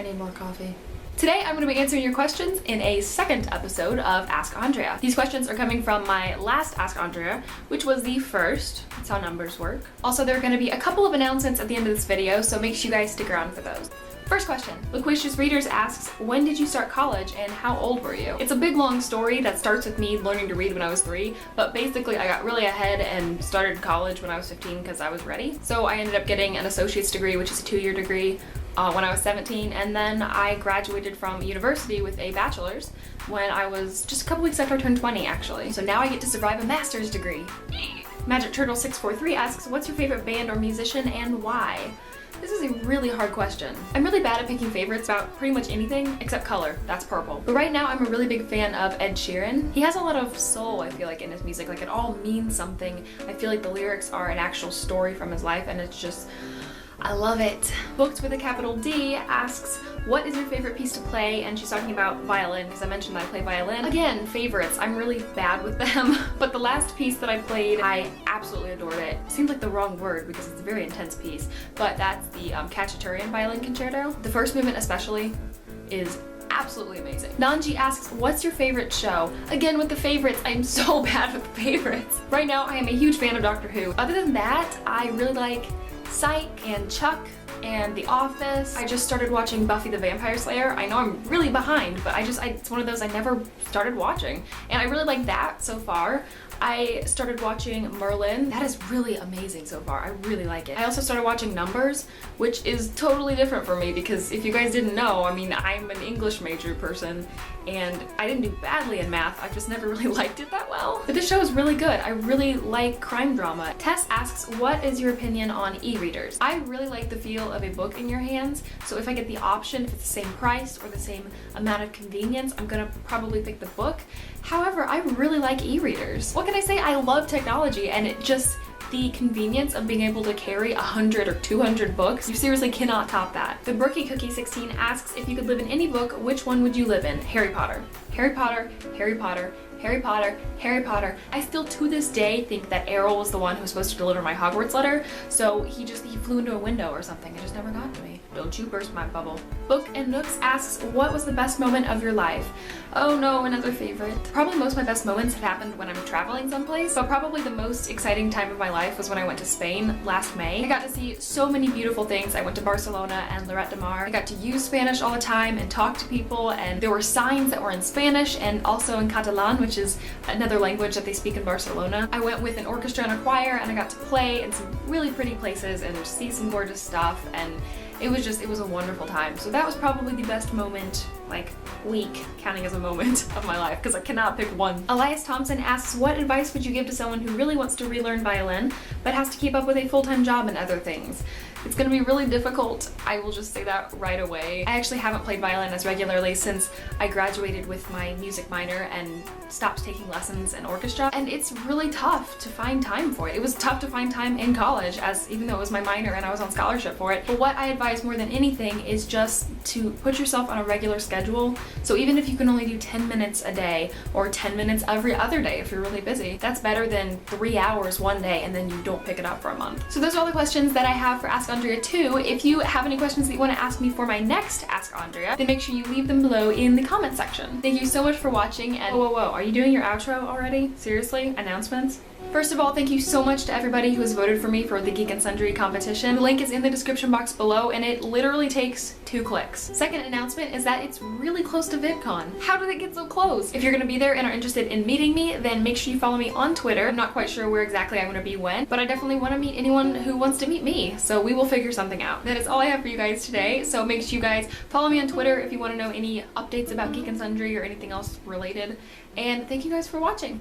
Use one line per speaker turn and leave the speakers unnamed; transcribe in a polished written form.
I need more coffee. Today I'm going to be answering your questions in a second episode of Ask Andrea. These questions are coming from my last Ask Andrea, which was the first. That's how numbers work. Also, there are going to be a couple of announcements at the end of this video, so make sure you guys stick around for those. First question. Loquacious Readers asks, when did you start college and how old were you? It's a big long story that starts with me learning to read when I was 3, but basically I got really ahead and started college when I was 15 because I was ready. So I ended up getting an associate's degree, which is a 2-year degree, when I was 17, and then I graduated from university with a bachelor's when I was just a couple weeks after I turned 20 actually. So now I get to survive a master's degree. Magic Turtle 643 asks, what's your favorite band or musician and why? This is a really hard question. I'm really bad at picking favorites about pretty much anything except color. That's purple. But right now I'm a really big fan of Ed Sheeran. He has a lot of soul, I feel like, in his music. Like, it all means something. I feel like the lyrics are an actual story from his life, and it's just, I love it. Booked with a capital D asks, what is your favorite piece to play? And she's talking about violin, because I mentioned that I play violin. Again, favorites. I'm really bad with them. But the last piece that I played, I absolutely adored it. Seems like the wrong word because it's a very intense piece, but that's the Cacciatorian Violin Concerto. The first movement especially is absolutely amazing. Nanji asks, what's your favorite show? Again, with the favorites, I'm so bad with the favorites. Right now, I am a huge fan of Doctor Who. Other than that, I really like Psych and Chuck and The Office. I just started watching Buffy the Vampire Slayer. I know I'm really behind, but it's one of those I never started watching. And I really like that so far. I started watching Merlin. That is really amazing so far. I really like it. I also started watching Numbers, which is totally different for me because if you guys didn't know, I mean, I'm an English major person and I didn't do badly in math. I've just never really liked it that well. But this show is really good. I really like crime drama. Tess asks, what is your opinion on e-readers? I really like the feel of a book in your hands. So if I get the option, if it's the same price or the same amount of convenience, I'm gonna probably pick the book. However, I really like e-readers. What can I say? I love technology, and the convenience of being able to carry 100 or 200 books, you seriously cannot top that. The Brookie Cookie 16 asks, if you could live in any book, which one would you live in? Harry Potter. Harry Potter, Harry Potter, Harry Potter, Harry Potter. I still to this day think that Errol was the one who was supposed to deliver my Hogwarts letter, so he flew into a window or something. It just never got to me. Don't you burst my bubble. Book and Nooks asks, what was the best moment of your life? Oh no, another favorite. Probably most of my best moments have happened when I'm traveling someplace, but probably the most exciting time of my life was when I went to Spain last May. I got to see so many beautiful things. I went to Barcelona and Lloret de Mar. I got to use Spanish all the time and talk to people, and there were signs that were in Spanish and also in Catalan, which is another language that they speak in Barcelona. I went with an orchestra and a choir, and I got to play in some really pretty places and see some gorgeous stuff, and it was a wonderful time. So that was probably the best moment, like week, counting as a moment of my life, because I cannot pick one. Elias Thompson asks, what advice would you give to someone who really wants to relearn violin, but has to keep up with a full-time job and other things? It's gonna be really difficult. I will just say that right away. I actually haven't played violin as regularly since I graduated with my music minor and stopped taking lessons in orchestra, and it's really tough to find time for it. It was tough to find time in college, even though it was my minor and I was on scholarship for it. But what I advise more than anything is just to put yourself on a regular schedule. So even if you can only do 10 minutes a day or 10 minutes every other day if you're really busy, that's better than 3 hours one day and then you don't pick it up for a month. So those are all the questions that I have for Ask Andrea 2. If you have any questions that you want to ask me for my next Ask Andrea, then make sure you leave them below in the comment section. Thank you so much for watching, and whoa, are you doing your outro already? Seriously? Announcements? First of all, thank you so much to everybody who has voted for me for the Geek and Sundry competition. The link is in the description box below, and it literally takes 2 clicks. Second announcement is that it's really close to VidCon. How did it get so close? If you're gonna be there and are interested in meeting me, then make sure you follow me on Twitter. I'm not quite sure where exactly I'm gonna be when, but I definitely want to meet anyone who wants to meet me, so we will figure something out. That is all I have for you guys today, so make sure you guys follow me on Twitter if you want to know any updates about Geek and Sundry or anything else related, and thank you guys for watching.